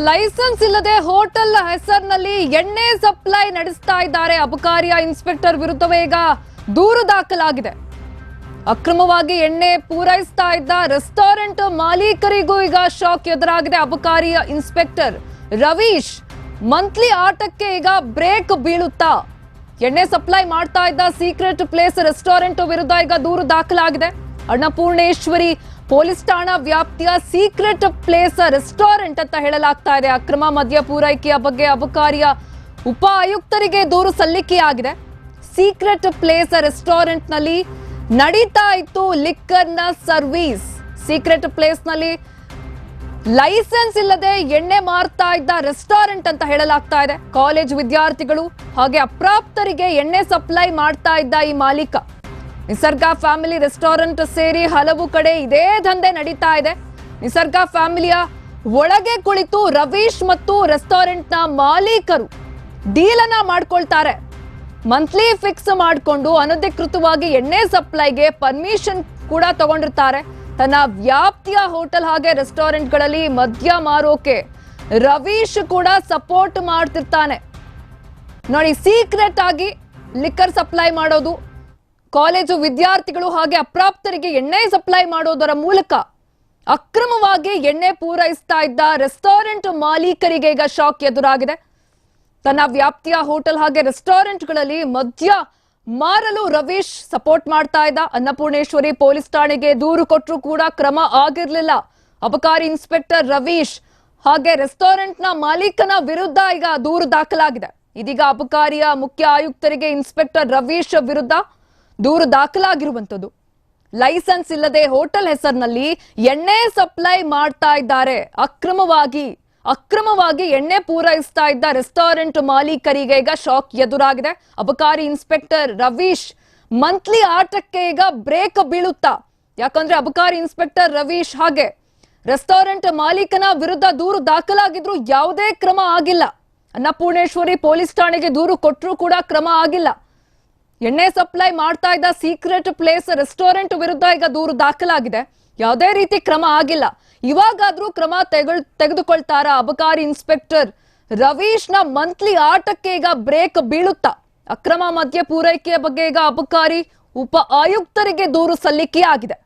Licence ಇಲ್ಲದೆ hotel ಹೆಸರಿನಲ್ಲಿ ಎಣ್ಣೆ ಸಪ್ಲೈ ನಡೆಸ್ತಾ ಇದ್ದಾರೆ ಅಬಕಾರಿಯ ಇನ್ಸ್ಪೆಕ್ಟರ್ ವಿರುದ್ಧವೇ ಈಗ ದೂರು ದಾಖಲಾಗಿದೆ. ಅಕ್ರಮವಾಗಿ ಎಣ್ಣೆ ಪೂರೈಸ್ತಾ ಇದ್ದ ರೆಸ್ಟೋರೆಂಟ್ ಮಾಲೀಕರಿಗೂ ಈಗ ಶಾಕ್ ಎದುರಾಗಿದೆ. ಅಬಕಾರಿಯ ಇನ್ಸ್ಪೆಕ್ಟರ್ ರವೀಶ್ ಮಂತ್ಲಿ ಆಟಕ್ಕೆ ಈಗ ಬ್ರೇಕ್ ಬೀಳುತ್ತಾ ಎಣ್ಣೆ ಸಪ್ಲೈ ಮಾಡ್ತಾ ಇದ್ದ ಸೀಕ್ರೆಟ್ ಪ್ಲೇಸ್ ರೆಸ್ಟೋರೆಂಟ್ ವಿರುದ್ಧ ಈಗ ದೂರು ದಾಖಲಾಗಿದೆ. ಅನ್ನಪೂರ್ಣೇಶ್ವರಿ ಪೊಲೀಸ್ ಠಾಣಾ ವ್ಯಾಪ್ತಿಯ ಸೀಕ್ರೆಟ್ ಪ್ಲೇಸ್ ರೆಸ್ಟೋರೆಂಟ್ ಅಂತ ಹೇಳಲಾಗ್ತಾ ಇದೆ. ಅಕ್ರಮ ಮದ್ಯ ಪೂರೈಕೆಯ ಬಗ್ಗೆ ಅಬಕಾರಿಯ ಉಪ ಆಯುಕ್ತರಿಗೆ ದೂರು ಸಲ್ಲಿಕೆಯಾಗಿದೆ. ಸೀಕ್ರೆಟ್ ಪ್ಲೇಸ್ ರೆಸ್ಟೋರೆಂಟ್ ನಲ್ಲಿ ನಡೀತಾ ಇತ್ತು ಲಿಕ್ಕರ್ನ ಸರ್ವಿಸ್. ಸೀಕ್ರೆಟ್ ಪ್ಲೇಸ್ ನಲ್ಲಿ ಲೈಸೆನ್ಸ್ ಇಲ್ಲದೆ ಎಣ್ಣೆ ಮಾರ್ತಾ ಇದ್ದ ರೆಸ್ಟೋರೆಂಟ್ ಅಂತ ಹೇಳಲಾಗ್ತಾ ಇದೆ. ಕಾಲೇಜ್ ವಿದ್ಯಾರ್ಥಿಗಳು ಹಾಗೆ ಅಪ್ರಾಪ್ತರಿಗೆ ಎಣ್ಣೆ ಸಪ್ಲೈ ಮಾಡ್ತಾ ಇದ್ದ ಈ ಮಾಲೀಕ. ನಿಸರ್ಗ ಫ್ಯಾಮಿಲಿ ರೆಸ್ಟೋರೆಂಟ್ ಸೇರಿ ಹಲವು ಕಡೆ ಇದೇ ದಂಧೆ ನಡೀತಾ ಇದೆ. ನಿಸರ್ಗ ಫ್ಯಾಮಿಲಿಯ ಒಳಗೆ ಕುಳಿತು ರವೀಶ್ ಮತ್ತು ರೆಸ್ಟೋರೆಂಟ್ನ ಮಾಲೀಕರು ಡೀಲನ್ನ ಮಾಡ್ಕೊಳ್ತಾರೆ. ಮಂತ್ಲಿ ಫಿಕ್ಸ್ ಮಾಡಿಕೊಂಡು ಅನಧಿಕೃತವಾಗಿ ಎಣ್ಣೆ ಸಪ್ಲೈಗೆ ಪರ್ಮಿಷನ್ ಕೂಡ ತಗೊಂಡಿರ್ತಾರೆ. ತನ್ನ ವ್ಯಾಪ್ತಿಯ ಹೋಟೆಲ್ ಹಾಗೆ ರೆಸ್ಟೋರೆಂಟ್ಗಳಲ್ಲಿ ಮದ್ಯ ಮಾರೋಕೆ ರವೀಶ್ ಕೂಡ ಸಪೋರ್ಟ್ ಮಾಡ್ತಿರ್ತಾನೆ. ನೋಡಿ, ಸೀಕ್ರೆಟ್ ಆಗಿ ಲಿಕ್ಕರ್ ಸಪ್ಲೈ ಮಾಡೋದು, ಕಾಲೇಜು ವಿದ್ಯಾರ್ಥಿಗಳು ಹಾಗೆ ಅಪ್ರಾಪ್ತರಿಗೆ ಎಣ್ಣೆ ಸಪ್ಲೈ ಮಾಡೋದರ ಮೂಲಕ ಅಕ್ರಮವಾಗಿ ಎಣ್ಣೆ ಪೂರೈಸ್ತಾ ಇದ್ದ ರೆಸ್ಟೋರೆಂಟ್ ಮಾಲೀಕರಿಗೆ ಈಗ ಶಾಕ್ ಎದುರಾಗಿದೆ. ತನ್ನ ವ್ಯಾಪ್ತಿಯ ಹೋಟೆಲ್ ಹಾಗೆ ರೆಸ್ಟೋರೆಂಟ್ಗಳಲ್ಲಿ ಮದ್ಯ ಮಾರಲು ರವೀಶ್ ಸಪೋರ್ಟ್ ಮಾಡ್ತಾ ಇದ್ದ. ಅನ್ನಪೂರ್ಣೇಶ್ವರಿ ಪೊಲೀಸ್ ಠಾಣೆಗೆ ದೂರು ಕೊಟ್ಟರು ಕೂಡ ಕ್ರಮ ಆಗಿರಲಿಲ್ಲ. ಅಬಕಾರಿ ಇನ್ಸ್ಪೆಕ್ಟರ್ ರವೀಶ್ ಹಾಗೆ ರೆಸ್ಟೋರೆಂಟ್ನ ಮಾಲೀಕನ ವಿರುದ್ಧ ಈಗ ದೂರು ದಾಖಲಾಗಿದೆ. ಇದೀಗ ಅಬಕಾರಿಯ ಮುಖ್ಯ ಆಯುಕ್ತರಿಗೆ ಇನ್ಸ್ಪೆಕ್ಟರ್ ರವೀಶ್ ವಿರುದ್ಧ ದೂರು ದಾಖಲಾಗಿರುವಂತದ್ದು. ಲೈಸೆನ್ಸ್ ಇಲ್ಲದೆ ಹೋಟೆಲ್ ಹೆಸರಿನಲ್ಲಿ ಎಣ್ಣೆ ಸಪ್ಲೈ ಮಾಡ್ತಾ ಇದ್ದಾರೆ. ಅಕ್ರಮವಾಗಿ ಎಣ್ಣೆ ಪೂರೈಸ್ತಾ ಇದ್ದ ರೆಸ್ಟೋರೆಂಟ್ ಮಾಲೀಕರಿಗೆ ಈಗ ಶಾಕ್ ಎದುರಾಗಿದೆ. ಅಬಕಾರಿ ಇನ್ಸ್ಪೆಕ್ಟರ್ ರವೀಶ್ ಮಂತ್ಲಿ ಆಟಕ್ಕೆ ಈಗ ಬ್ರೇಕ್ ಬೀಳುತ್ತಾ, ಯಾಕಂದ್ರೆ ಅಬಕಾರಿ ಇನ್ಸ್ಪೆಕ್ಟರ್ ರವೀಶ್ ಹಾಗೆ ರೆಸ್ಟೋರೆಂಟ್ ಮಾಲೀಕನ ವಿರುದ್ಧ ದೂರು ದಾಖಲಾಗಿದ್ರು ಯಾವುದೇ ಕ್ರಮ ಆಗಿಲ್ಲ. ಅನ್ನಪೂರ್ಣೇಶ್ವರಿ ಪೊಲೀಸ್ ಠಾಣೆಗೆ ದೂರು ಕೊಟ್ಟರು ಕೂಡ ಕ್ರಮ ಆಗಿಲ್ಲ. ಎಣ್ಣೆ ಸಪ್ಲೈ ಮಾಡ್ತಾ ಇದ್ದ ಸೀಕ್ರೆಟ್ ಪ್ಲೇಸ್ ರೆಸ್ಟೋರೆಂಟ್ ವಿರುದ್ಧ ಈಗ ದೂರು ದಾಖಲಾಗಿದೆ. ಯಾವುದೇ ರೀತಿ ಕ್ರಮ ಆಗಿಲ್ಲ. ಇವಾಗಾದ್ರೂ ಕ್ರಮ ತೆಗೆದುಕೊಳ್ತಾರ ಅಬಕಾರಿ ಇನ್ಸ್ಪೆಕ್ಟರ್ ರವೀಶ್ ನ ಮಂತ್ಲಿ ಆಟಕ್ಕೆ ಈಗ ಬ್ರೇಕ್ ಬೀಳುತ್ತಾ? ಅಕ್ರಮ ಮದ್ಯ ಪೂರೈಕೆಯ ಬಗ್ಗೆ ಈಗ ಅಬಕಾರಿ ಉಪ ಆಯುಕ್ತರಿಗೆ ದೂರು ಸಲ್ಲಿಕೆಯಾಗಿದೆ.